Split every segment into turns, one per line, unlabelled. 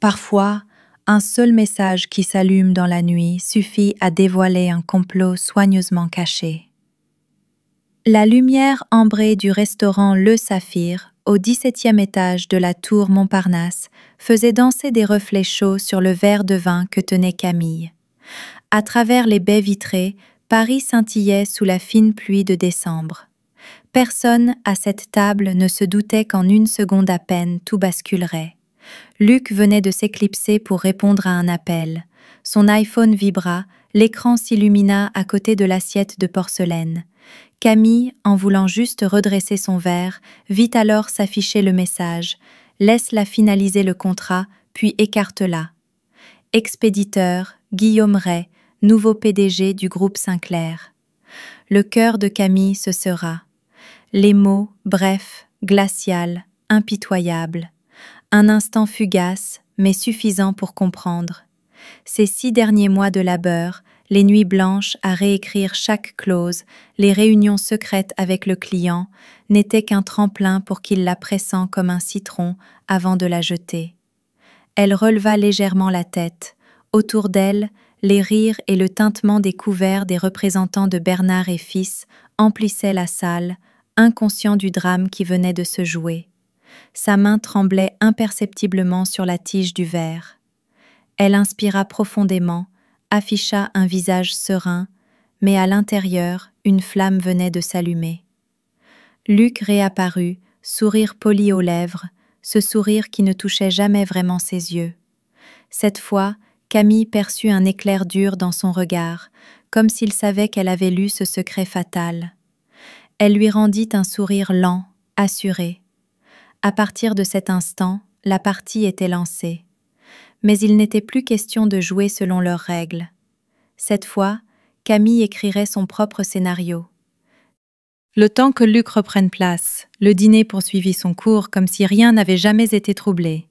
Parfois, un seul message qui s'allume dans la nuit suffit à dévoiler un complot soigneusement caché. La lumière ambrée du restaurant Le Saphir, au 17e étage de la tour Montparnasse, faisait danser des reflets chauds sur le verre de vin que tenait Camille. À travers les baies vitrées, Paris scintillait sous la fine pluie de décembre. Personne à cette table ne se doutait qu'en une seconde à peine tout basculerait. Luc venait de s'éclipser pour répondre à un appel. Son iPhone vibra, l'écran s'illumina à côté de l'assiette de porcelaine. Camille, en voulant juste redresser son verre, vit alors s'afficher le message « Laisse-la finaliser le contrat, puis écarte-la ». Expéditeur, Guillaume Ray, nouveau PDG du groupe Sinclair. Le cœur de Camille se serra. Les mots, brefs, glacial, impitoyables. Un instant fugace, mais suffisant pour comprendre. Ces 6 derniers mois de labeur, les nuits blanches à réécrire chaque clause, les réunions secrètes avec le client, n'étaient qu'un tremplin pour qu'il la pressant comme un citron avant de la jeter. Elle releva légèrement la tête. Autour d'elle, les rires et le tintement des couverts des représentants de Bernard et Fils emplissaient la salle, inconscient du drame qui venait de se jouer. Sa main tremblait imperceptiblement sur la tige du verre. Elle inspira profondément, afficha un visage serein, mais à l'intérieur, une flamme venait de s'allumer. Luc réapparut, sourire poli aux lèvres, ce sourire qui ne touchait jamais vraiment ses yeux. Cette fois, Camille perçut un éclair dur dans son regard, comme s'il savait qu'elle avait lu ce secret fatal. Elle lui rendit un sourire lent, assuré. À partir de cet instant, la partie était lancée. Mais il n'était plus question de jouer selon leurs règles. Cette fois, Camille écrirait son propre scénario. Le temps que Luc reprenne place, le dîner poursuivit son cours comme si rien n'avait jamais été troublé.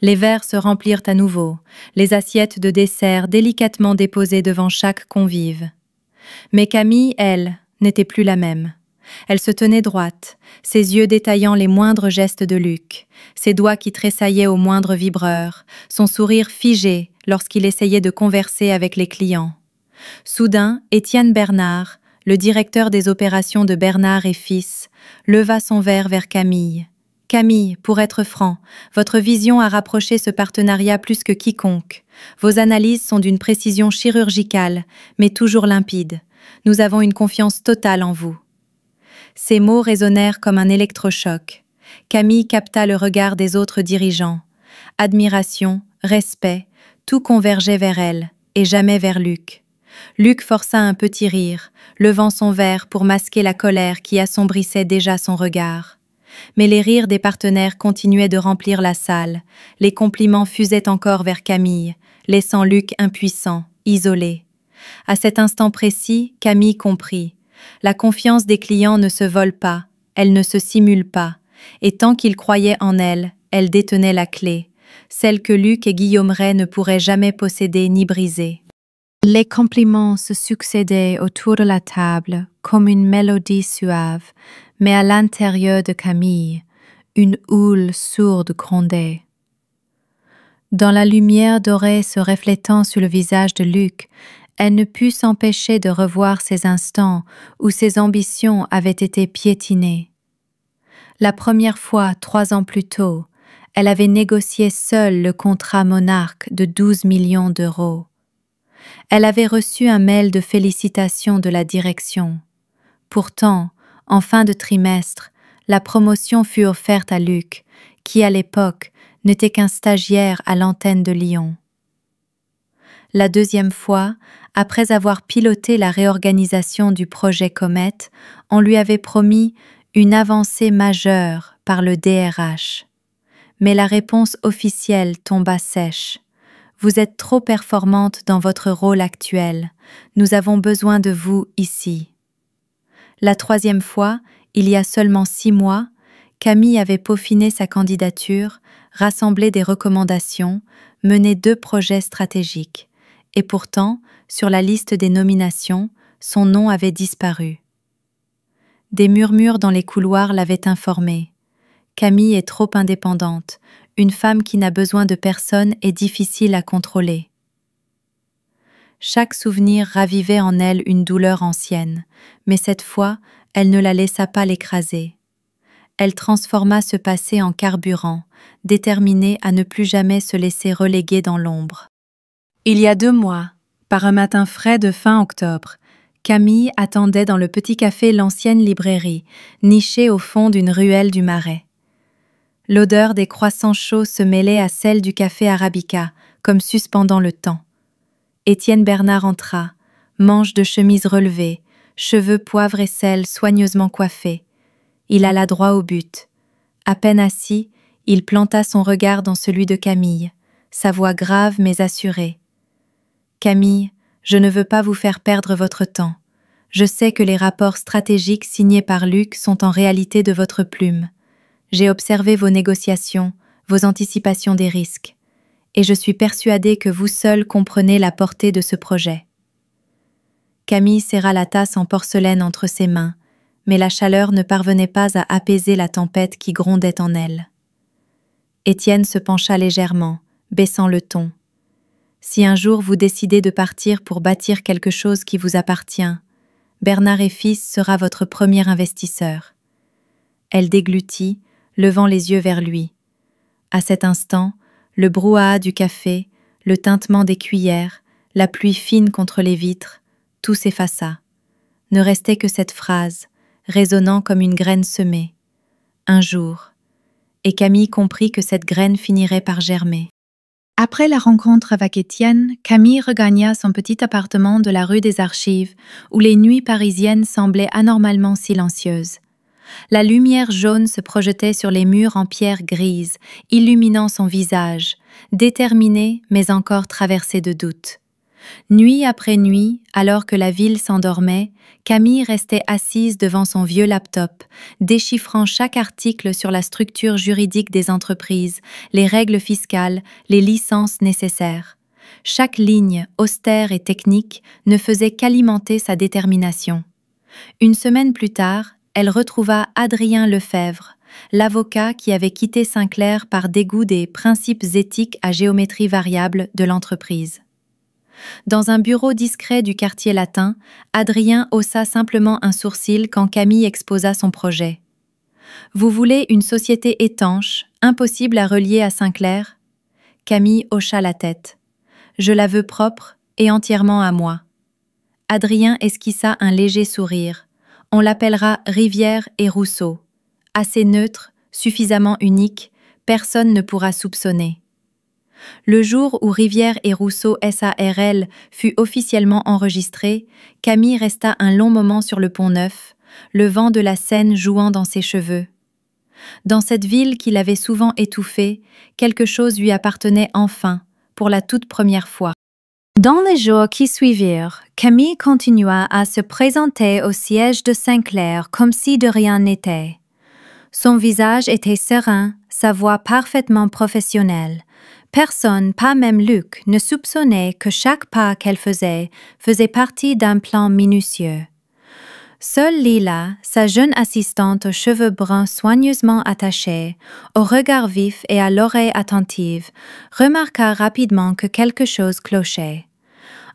Les verres se remplirent à nouveau, les assiettes de dessert délicatement déposées devant chaque convive. Mais Camille, elle, n'était plus la même. Elle se tenait droite, ses yeux détaillant les moindres gestes de Luc, ses doigts qui tressaillaient au moindre vibreur, son sourire figé lorsqu'il essayait de converser avec les clients. Soudain, Étienne Bernard, le directeur des opérations de Bernard et Fils, leva son verre vers Camille. « Camille, pour être franc, votre vision a rapproché ce partenariat plus que quiconque. Vos analyses sont d'une précision chirurgicale, mais toujours limpide. Nous avons une confiance totale en vous. » Ces mots résonnèrent comme un électrochoc. Camille capta le regard des autres dirigeants. Admiration, respect, tout convergeait vers elle, et jamais vers Luc. Luc força un petit rire, levant son verre pour masquer la colère qui assombrissait déjà son regard. Mais les rires des partenaires continuaient de remplir la salle, les compliments fusaient encore vers Camille, laissant Luc impuissant, isolé. À cet instant précis, Camille comprit. La confiance des clients ne se vole pas, elle ne se simule pas, et tant qu'ils croyaient en elle, elle détenait la clé, celle que Luc et Guillaume Ray ne pourraient jamais posséder ni briser. Les compliments se succédaient autour de la table comme une mélodie suave, mais à l'intérieur de Camille, une houle sourde grondait. Dans la lumière dorée se reflétant sur le visage de Luc, elle ne put s'empêcher de revoir ces instants où ses ambitions avaient été piétinées. La première fois, 3 ans plus tôt, elle avait négocié seule le contrat Monarque de 12 millions d'euros. Elle avait reçu un mail de félicitations de la direction. Pourtant, en fin de trimestre, la promotion fut offerte à Luc, qui à l'époque n'était qu'un stagiaire à l'antenne de Lyon. La deuxième fois, après avoir piloté la réorganisation du projet Comète, on lui avait promis une avancée majeure par le DRH. Mais la réponse officielle tomba sèche. Vous êtes trop performante dans votre rôle actuel. Nous avons besoin de vous ici. La troisième fois, il y a seulement 6 mois, Camille avait peaufiné sa candidature, rassemblé des recommandations, mené 2 projets stratégiques. Et pourtant, sur la liste des nominations, son nom avait disparu. Des murmures dans les couloirs l'avaient informée. Camille est trop indépendante. une femme qui n'a besoin de personne est difficile à contrôler. Chaque souvenir ravivait en elle une douleur ancienne, mais cette fois, elle ne la laissa pas l'écraser. Elle transforma ce passé en carburant, déterminée à ne plus jamais se laisser reléguer dans l'ombre. Il y a 2 mois, par un matin frais de fin octobre, Camille attendait dans le petit café l'ancienne librairie, nichée au fond d'une ruelle du Marais. L'odeur des croissants chauds se mêlait à celle du café arabica, comme suspendant le temps. Étienne Bernard entra, manches de chemise relevées, cheveux poivre et sel soigneusement coiffés. Il alla droit au but. À peine assis, il planta son regard dans celui de Camille, sa voix grave mais assurée. « Camille, je ne veux pas vous faire perdre votre temps. Je sais que les rapports stratégiques signés par Luc sont en réalité de votre plume. J'ai observé vos négociations, vos anticipations des risques. Et je suis persuadée que vous seul comprenez la portée de ce projet. » Camille serra la tasse en porcelaine entre ses mains, mais la chaleur ne parvenait pas à apaiser la tempête qui grondait en elle. Étienne se pencha légèrement, baissant le ton. « Si un jour vous décidez de partir pour bâtir quelque chose qui vous appartient, Bernard et Fils sera votre premier investisseur. » Elle déglutit, levant les yeux vers lui. À cet instant, le brouhaha du café, le tintement des cuillères, la pluie fine contre les vitres, tout s'effaça. Ne restait que cette phrase, résonnant comme une graine semée. Un jour. Et Camille comprit que cette graine finirait par germer. Après la rencontre avec Étienne, Camille regagna son petit appartement de la rue des Archives, où les nuits parisiennes semblaient anormalement silencieuses. La lumière jaune se projetait sur les murs en pierre grise, illuminant son visage, déterminé mais encore traversé de doutes. Nuit après nuit, alors que la ville s'endormait, Camille restait assise devant son vieux laptop, déchiffrant chaque article sur la structure juridique des entreprises, les règles fiscales, les licences nécessaires. Chaque ligne, austère et technique, ne faisait qu'alimenter sa détermination. Une semaine plus tard, elle retrouva Adrien Lefebvre, l'avocat qui avait quitté Sinclair par dégoût des principes éthiques à géométrie variable de l'entreprise. Dans un bureau discret du quartier latin, Adrien haussa simplement un sourcil quand Camille exposa son projet. « Vous voulez une société étanche, impossible à relier à Sinclair ?» Camille hocha la tête. « Je la veux propre et entièrement à moi. » Adrien esquissa un léger sourire. On l'appellera Rivière et Rousseau. Assez neutre, suffisamment unique, personne ne pourra soupçonner. Le jour où Rivière et Rousseau SARL fut officiellement enregistré, Camille resta un long moment sur le Pont-Neuf, le vent de la Seine jouant dans ses cheveux. Dans cette ville qui l'avait souvent étouffée, quelque chose lui appartenait enfin, pour la toute première fois. Dans les jours qui suivirent, Camille continua à se présenter au siège de Sinclair comme si de rien n'était. Son visage était serein, sa voix parfaitement professionnelle. Personne, pas même Luc, ne soupçonnait que chaque pas qu'elle faisait partie d'un plan minutieux. Seule Lila, sa jeune assistante aux cheveux bruns soigneusement attachés, au regard vif et à l'oreille attentive, remarqua rapidement que quelque chose clochait.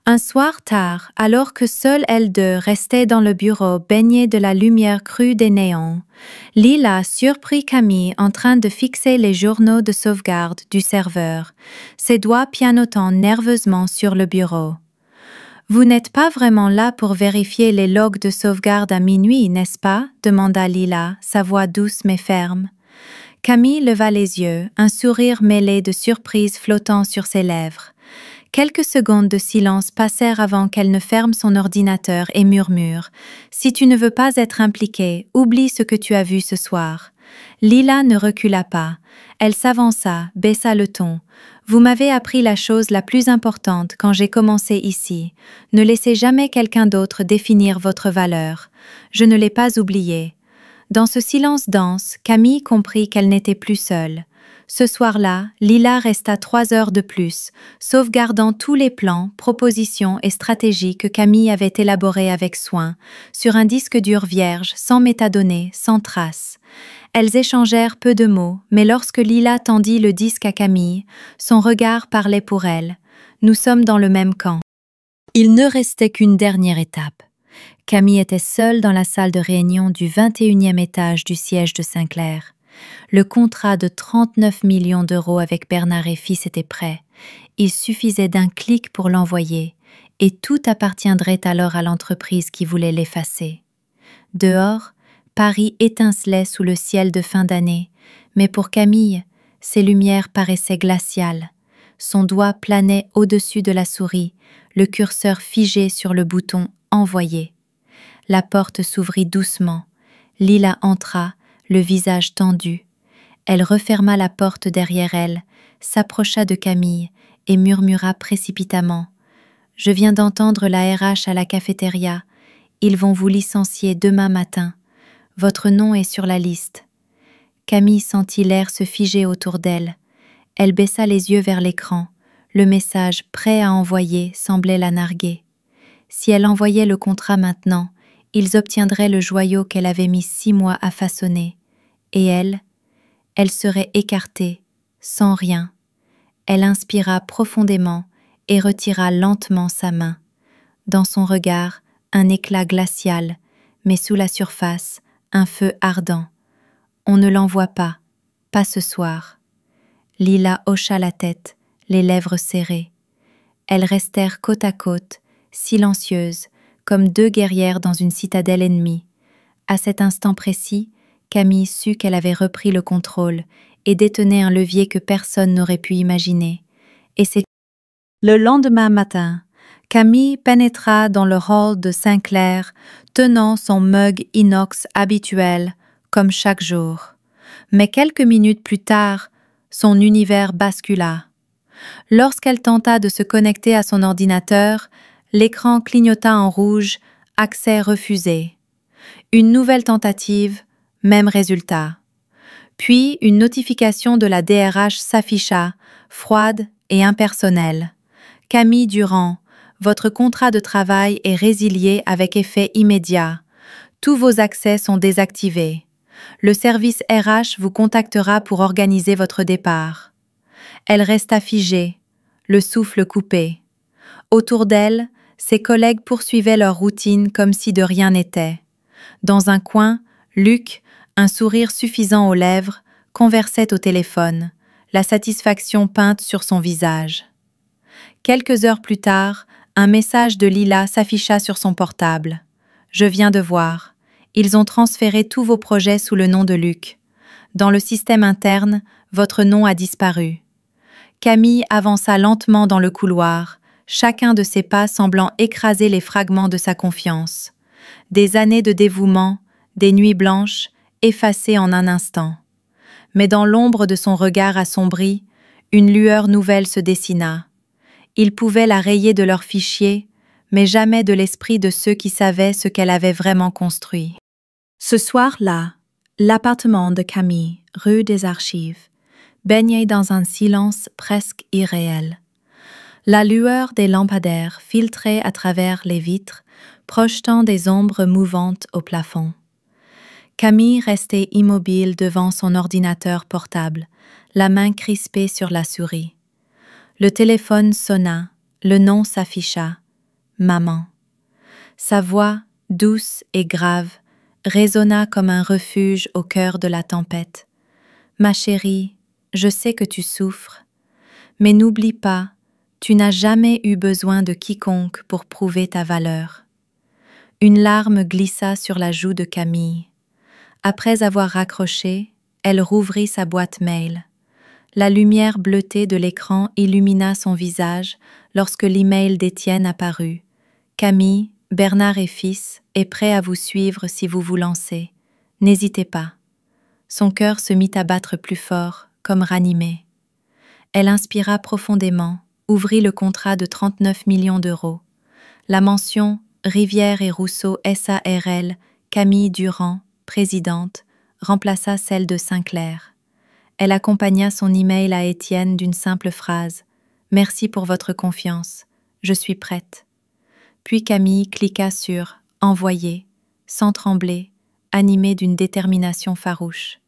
Un soir tard, alors que seule elle deux restait dans le bureau baignée de la lumière crue des néons, Lila surprit Camille en train de fixer les journaux de sauvegarde du serveur, ses doigts pianotant nerveusement sur le bureau. « Vous n'êtes pas vraiment là pour vérifier les logs de sauvegarde à minuit, n'est-ce pas ?» demanda Lila, sa voix douce mais ferme. Camille leva les yeux, un sourire mêlé de surprise flottant sur ses lèvres. Quelques secondes de silence passèrent avant qu'elle ne ferme son ordinateur et murmure « Si tu ne veux pas être impliquée, oublie ce que tu as vu ce soir. » Lila ne recula pas. Elle s'avança, baissa le ton. « Vous m'avez appris la chose la plus importante quand j'ai commencé ici. Ne laissez jamais quelqu'un d'autre définir votre valeur. Je ne l'ai pas oublié. » Dans ce silence dense, Camille comprit qu'elle n'était plus seule. Ce soir-là, Lila resta 3 heures de plus, sauvegardant tous les plans, propositions et stratégies que Camille avait élaborés avec soin, sur un disque dur vierge, sans métadonnées, sans traces. Elles échangèrent peu de mots, mais lorsque Lila tendit le disque à Camille, son regard parlait pour elle. Nous sommes dans le même camp. Il ne restait qu'une dernière étape. Camille était seule dans la salle de réunion du 21e étage du siège de Sinclair. Le contrat de 39 millions d'euros avec Bernard et Fils était prêt. Il suffisait d'un clic pour l'envoyer, et tout appartiendrait alors à l'entreprise qui voulait l'effacer. Dehors, Paris étincelait sous le ciel de fin d'année, mais pour Camille, ses lumières paraissaient glaciales. Son doigt planait au-dessus de la souris, le curseur figé sur le bouton « Envoyer ». La porte s'ouvrit doucement. Lila entra, le visage tendu. Elle referma la porte derrière elle, s'approcha de Camille et murmura précipitamment « Je viens d'entendre la RH à la cafétéria. Ils vont vous licencier demain matin. Votre nom est sur la liste. » Camille sentit l'air se figer autour d'elle. Elle baissa les yeux vers l'écran. Le message prêt à envoyer semblait la narguer. Si elle envoyait le contrat maintenant, ils obtiendraient le joyau qu'elle avait mis 6 mois à façonner. Et elle serait écartée, sans rien. Elle inspira profondément et retira lentement sa main. Dans son regard, un éclat glacial, mais sous la surface, un feu ardent. On ne l'envoie pas ce soir. Lila hocha la tête, les lèvres serrées. Elles restèrent côte à côte, silencieuses, comme deux guerrières dans une citadelle ennemie. À cet instant précis, Camille sut qu'elle avait repris le contrôle et détenait un levier que personne n'aurait pu imaginer. Et c'est le lendemain matin, Camille pénétra dans le hall de Sinclair, tenant son mug inox habituel, comme chaque jour. Mais quelques minutes plus tard, son univers bascula. Lorsqu'elle tenta de se connecter à son ordinateur, l'écran clignota en rouge, accès refusé. Une nouvelle tentative, même résultat. Puis une notification de la DRH s'afficha, froide et impersonnelle. Camille Durand, votre contrat de travail est résilié avec effet immédiat. Tous vos accès sont désactivés. Le service RH vous contactera pour organiser votre départ. Elle resta figée, le souffle coupé. Autour d'elle, ses collègues poursuivaient leur routine comme si de rien n'était. Dans un coin, Luc, un sourire suffisant aux lèvres, conversait au téléphone, la satisfaction peinte sur son visage. Quelques heures plus tard, un message de Lila s'afficha sur son portable. « Je viens de voir. Ils ont transféré tous vos projets sous le nom de Luc. Dans le système interne, votre nom a disparu. » Camille avança lentement dans le couloir, chacun de ses pas semblant écraser les fragments de sa confiance. Des années de dévouement, des nuits blanches, effacées en un instant. Mais dans l'ombre de son regard assombri, une lueur nouvelle se dessina. Ils pouvaient la rayer de leurs fichiers, mais jamais de l'esprit de ceux qui savaient ce qu'elle avait vraiment construit. Ce soir-là, l'appartement de Camille, rue des Archives, baignait dans un silence presque irréel. La lueur des lampadaires filtrait à travers les vitres, projetant des ombres mouvantes au plafond. Camille restait immobile devant son ordinateur portable, la main crispée sur la souris. Le téléphone sonna, le nom s'afficha. Maman. Sa voix, douce et grave, résonna comme un refuge au cœur de la tempête. Ma chérie, je sais que tu souffres, mais n'oublie pas, tu n'as jamais eu besoin de quiconque pour prouver ta valeur. Une larme glissa sur la joue de Camille. Après avoir raccroché, elle rouvrit sa boîte mail. La lumière bleutée de l'écran illumina son visage lorsque l'email d'Étienne apparut. Camille, Bernard et Fils est prêt à vous suivre si vous vous lancez. N'hésitez pas. Son cœur se mit à battre plus fort, comme ranimé. Elle inspira profondément, ouvrit le contrat de 39 millions d'euros. La mention Rivière et Rousseau SARL, Camille Durand, présidente, remplaça celle de Sinclair. Elle accompagna son email à Étienne d'une simple phrase « Merci pour votre confiance, je suis prête ». Puis Camille cliqua sur « Envoyer », sans trembler, animée d'une détermination farouche.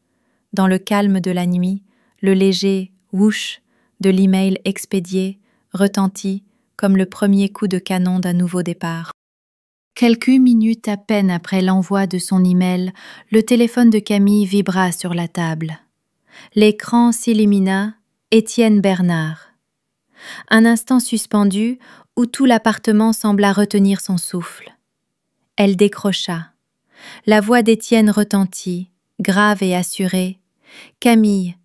dans le calme de la nuit, le léger whoosh de l'email expédié retentit comme le premier coup de canon d'un nouveau départ. Quelques minutes à peine après l'envoi de son email, le téléphone de Camille vibra sur la table. L'écran s'illumina, Étienne Bernard. Un instant suspendu où tout l'appartement sembla retenir son souffle. Elle décrocha. La voix d'Étienne retentit, grave et assurée. « Camille,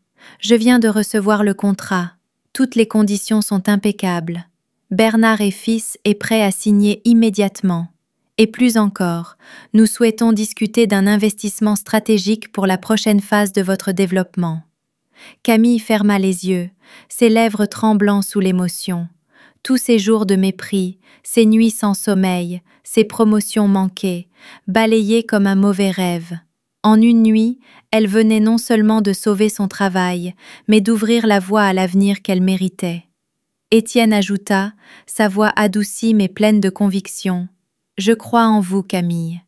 je viens de recevoir le contrat. Toutes les conditions sont impeccables. Bernard et Fils est prêt à signer immédiatement. Et plus encore, nous souhaitons discuter d'un investissement stratégique pour la prochaine phase de votre développement. » Camille ferma les yeux, ses lèvres tremblant sous l'émotion. Tous ces jours de mépris, ces nuits sans sommeil, ces promotions manquées, balayées comme un mauvais rêve. En une nuit, elle venait non seulement de sauver son travail, mais d'ouvrir la voie à l'avenir qu'elle méritait. Étienne ajouta, sa voix adoucie mais pleine de conviction. « Je crois en vous, Camille. »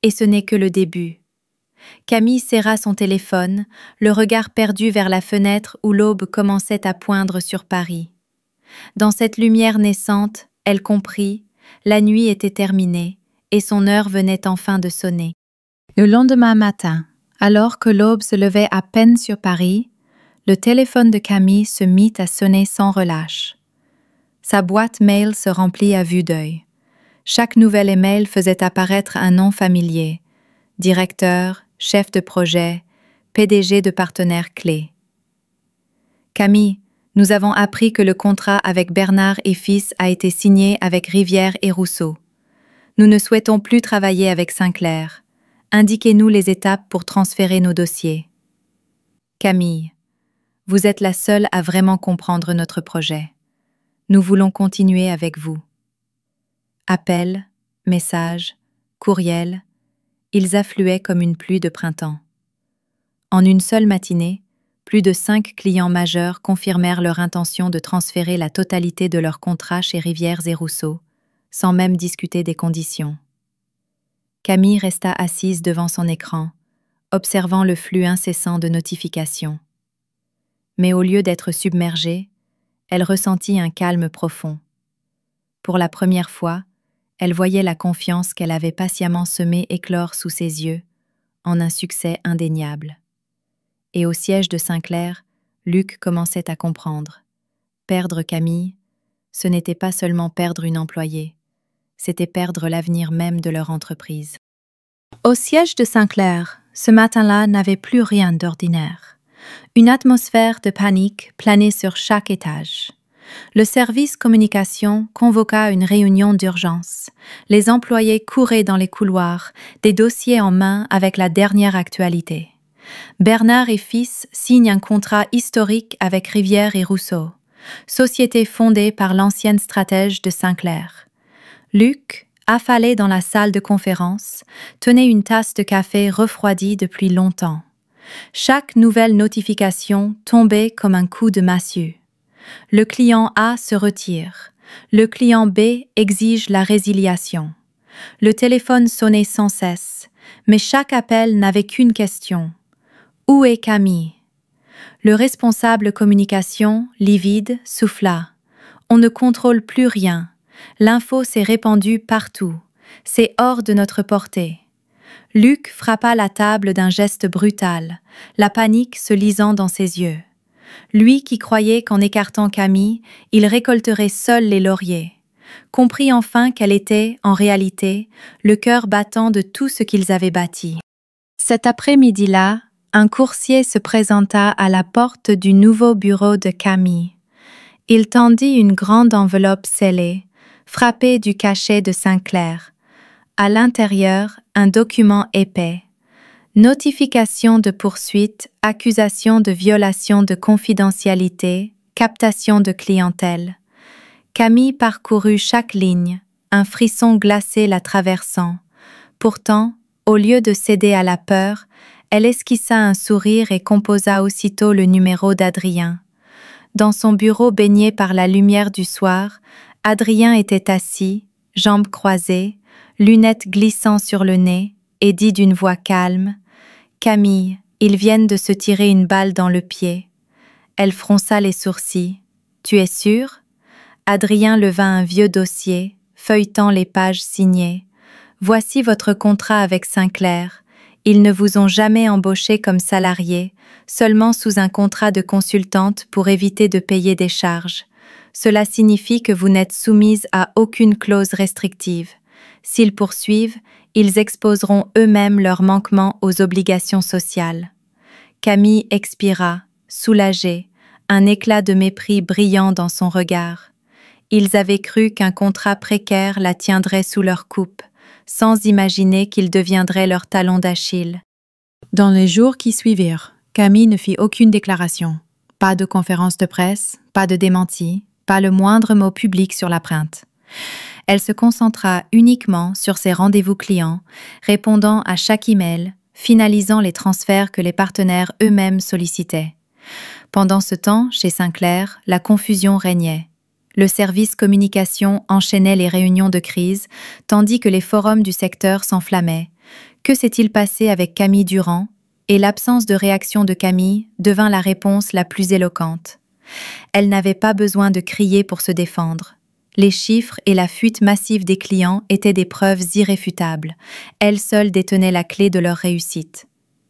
Et ce n'est que le début. Camille serra son téléphone, le regard perdu vers la fenêtre où l'aube commençait à poindre sur Paris. Dans cette lumière naissante, elle comprit, la nuit était terminée et son heure venait enfin de sonner. Le lendemain matin, alors que l'aube se levait à peine sur Paris, le téléphone de Camille se mit à sonner sans relâche. Sa boîte mail se remplit à vue d'œil. Chaque nouvel email faisait apparaître un nom familier. Directeur, chef de projet, PDG de partenaires clés. « Camille, nous avons appris que le contrat avec Bernard et Fils a été signé avec Rivière et Rousseau. Nous ne souhaitons plus travailler avec Sinclair. Indiquez-nous les étapes pour transférer nos dossiers. » Camille, vous êtes la seule à vraiment comprendre notre projet. Nous voulons continuer avec vous. Appels, messages, courriels, ils affluaient comme une pluie de printemps. En une seule matinée, plus de 5 clients majeurs confirmèrent leur intention de transférer la totalité de leur contrat chez Rivière et Rousseau, sans même discuter des conditions. Camille resta assise devant son écran, observant le flux incessant de notifications. Mais au lieu d'être submergée, elle ressentit un calme profond. Pour la première fois, elle voyait la confiance qu'elle avait patiemment semée éclore sous ses yeux, en un succès indéniable. Et au siège de Sinclair, Luc commençait à comprendre. Perdre Camille, ce n'était pas seulement perdre une employée, c'était perdre l'avenir même de leur entreprise. Au siège de Sinclair, ce matin-là n'avait plus rien d'ordinaire. Une atmosphère de panique planait sur chaque étage. Le service communication convoqua une réunion d'urgence. Les employés couraient dans les couloirs, des dossiers en main avec la dernière actualité. Bernard et Fils signent un contrat historique avec Rivière et Rousseau, société fondée par l'ancienne stratège de Sinclair. Luc, affalé dans la salle de conférence, tenait une tasse de café refroidie depuis longtemps. Chaque nouvelle notification tombait comme un coup de massue. Le client A se retire. Le client B exige la résiliation. Le téléphone sonnait sans cesse, mais chaque appel n'avait qu'une question. Où est Camille? Le responsable communication, livide, souffla. On ne contrôle plus rien. L'info s'est répandue partout. C'est hors de notre portée. Luc frappa la table d'un geste brutal, la panique se lisant dans ses yeux. Lui qui croyait qu'en écartant Camille, il récolterait seul les lauriers, comprit enfin qu'elle était, en réalité, le cœur battant de tout ce qu'ils avaient bâti. Cet après-midi-là, un coursier se présenta à la porte du nouveau bureau de Camille. Il tendit une grande enveloppe scellée, frappée du cachet de Sinclair. À l'intérieur, un document épais. Notification de poursuite, accusation de violation de confidentialité, captation de clientèle. Camille parcourut chaque ligne, un frisson glacé la traversant. Pourtant, au lieu de céder à la peur, elle esquissa un sourire et composa aussitôt le numéro d'Adrien. Dans son bureau baigné par la lumière du soir, Adrien était assis, jambes croisées, lunettes glissant sur le nez, et dit d'une voix calme « Camille, Ils viennent de se tirer une balle dans le pied. » Elle fronça les sourcils. « Tu es sûr ?» Adrien leva un vieux dossier, feuilletant les pages signées. « Voici votre contrat avec Sinclair. Ils ne vous ont jamais embauché comme salarié, seulement sous un contrat de consultante pour éviter de payer des charges. Cela signifie que vous n'êtes soumise à aucune clause restrictive. S'ils poursuivent, ils exposeront eux-mêmes leurs manquements aux obligations sociales. » Camille expira, soulagée, un éclat de mépris brillant dans son regard. Ils avaient cru qu'un contrat précaire la tiendrait sous leur coupe, sans imaginer qu'il deviendrait leur talon d'Achille.
Dans les jours qui suivirent, Camille ne fit aucune déclaration. Pas de conférence de presse, pas de démenti, pas le moindre mot public sur la plainte. Elle se concentra uniquement sur ses rendez-vous clients, répondant à chaque email, finalisant les transferts que les partenaires eux-mêmes sollicitaient. Pendant ce temps, chez Sinclair, la confusion régnait. Le service communication enchaînait les réunions de crise, tandis que les forums du secteur s'enflammaient. Que s'est-il passé avec Camille Durand? Et l'absence de réaction de Camille devint la réponse la plus éloquente. Elle n'avait pas besoin de crier pour se défendre. Les chiffres et la fuite massive des clients étaient des preuves irréfutables. Elle seule détenait la clé de leur réussite.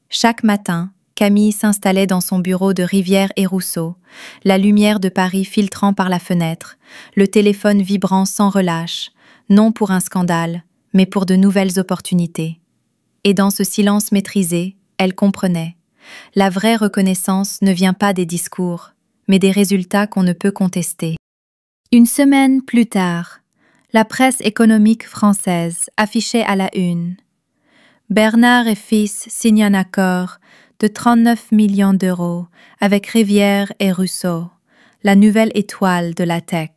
Chaque matin, Camille s'installait dans son bureau de Rivière et Rousseau, la lumière de Paris filtrant par la fenêtre, le téléphone vibrant sans relâche, non pour un scandale, mais pour de nouvelles opportunités. Et dans ce silence maîtrisé, elle comprenait. La vraie reconnaissance ne vient pas des discours, mais des résultats qu'on ne peut contester. Une semaine plus tard, la presse économique française affichait à la une. Bernard et Fils signent un accord de 39 millions d'euros avec Rivière et Rousseau, la nouvelle étoile de la tech.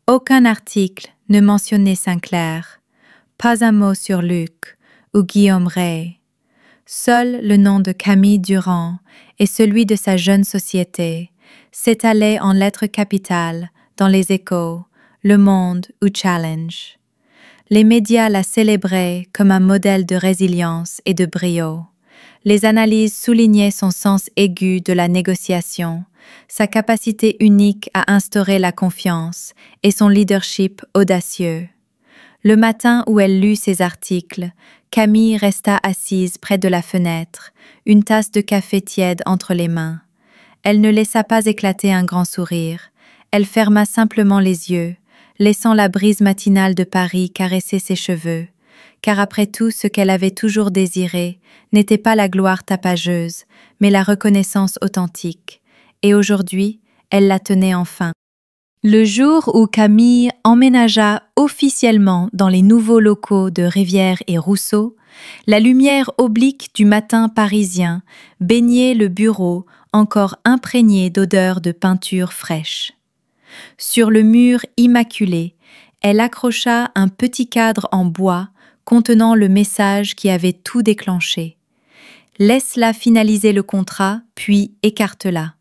Aucun article ne mentionnait Sinclair, pas un mot sur Luc ou Guillaume Rey. Seul le nom de Camille Durand et celui de sa jeune société s'étalaient en lettres capitales dans les Échos, Le Monde ou Challenge. Les médias la célébraient comme un modèle de résilience et de brio. Les analyses soulignaient son sens aigu de la négociation, sa capacité unique à instaurer la confiance et son leadership audacieux. Le matin où elle lut ces articles, Camille resta assise près de la fenêtre, une tasse de café tiède entre les mains. Elle ne laissa pas éclater un grand sourire. Elle ferma simplement les yeux, laissant la brise matinale de Paris caresser ses cheveux, car après tout ce qu'elle avait toujours désiré n'était pas la gloire tapageuse, mais la reconnaissance authentique, et aujourd'hui, elle la tenait enfin. Le jour où Camille emménagea officiellement dans les nouveaux locaux de Rivière et Rousseau, la lumière oblique du matin parisien baignait le bureau encore imprégné d'odeurs de peinture fraîche. Sur le mur immaculé, elle accrocha un petit cadre en bois contenant le message qui avait tout déclenché. Laisse-la finaliser le contrat, puis écarte-la.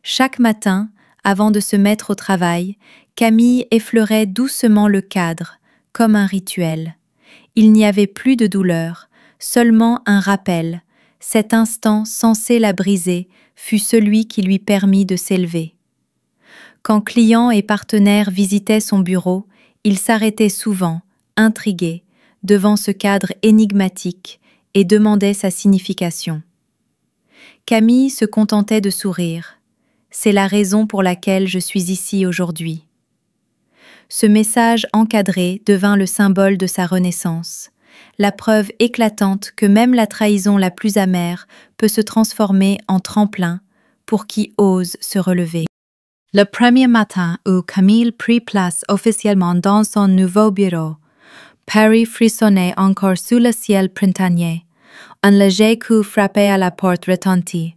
Chaque matin, avant de se mettre au travail, Camille effleurait doucement le cadre, comme un rituel. Il n'y avait plus de douleur, seulement un rappel. Cet instant censé la briser fut celui qui lui permit de s'élever. Quand clients et partenaires visitaient son bureau, il s'arrêtait souvent, intrigué, devant ce cadre énigmatique et demandait sa signification. Camille se contentait de sourire. C'est la raison pour laquelle je suis ici aujourd'hui. Ce message encadré devint le symbole de sa renaissance, la preuve éclatante que même la trahison la plus amère peut se transformer en tremplin pour qui ose se relever. Le premier matin où Camille prit place officiellement dans son nouveau bureau, Paris frissonnait encore sous le ciel printanier. Un léger coup frappé à la porte retentit.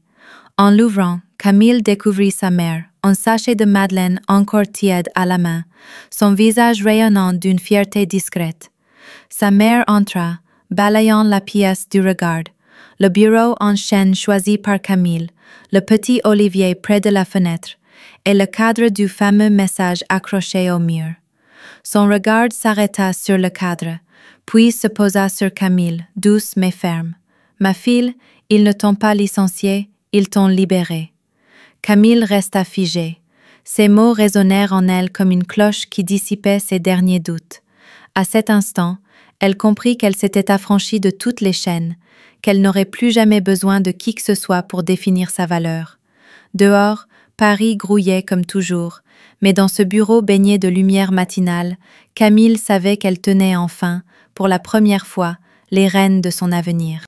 En l'ouvrant, Camille découvrit sa mère, un sachet de madeleine encore tiède à la main, son visage rayonnant d'une fierté discrète. Sa mère entra, balayant la pièce du regard, le bureau en chêne choisi par Camille, le petit olivier près de la fenêtre, et le cadre du fameux message accroché au mur. Son regard s'arrêta sur le cadre, puis se posa sur Camille, douce mais ferme. « Ma fille,
Ils ne t'ont pas licencié, ils t'ont libéré. Camille resta figée. Ces mots résonnèrent en elle comme une cloche qui dissipait ses derniers doutes. À cet instant, elle comprit qu'elle s'était affranchie de toutes les chaînes, qu'elle n'aurait plus jamais besoin de qui que ce soit pour définir sa valeur. Dehors, Paris grouillait comme toujours, mais dans ce bureau baigné de lumière matinale, Camille savait qu'elle tenait enfin, pour la première fois, les rênes de son avenir.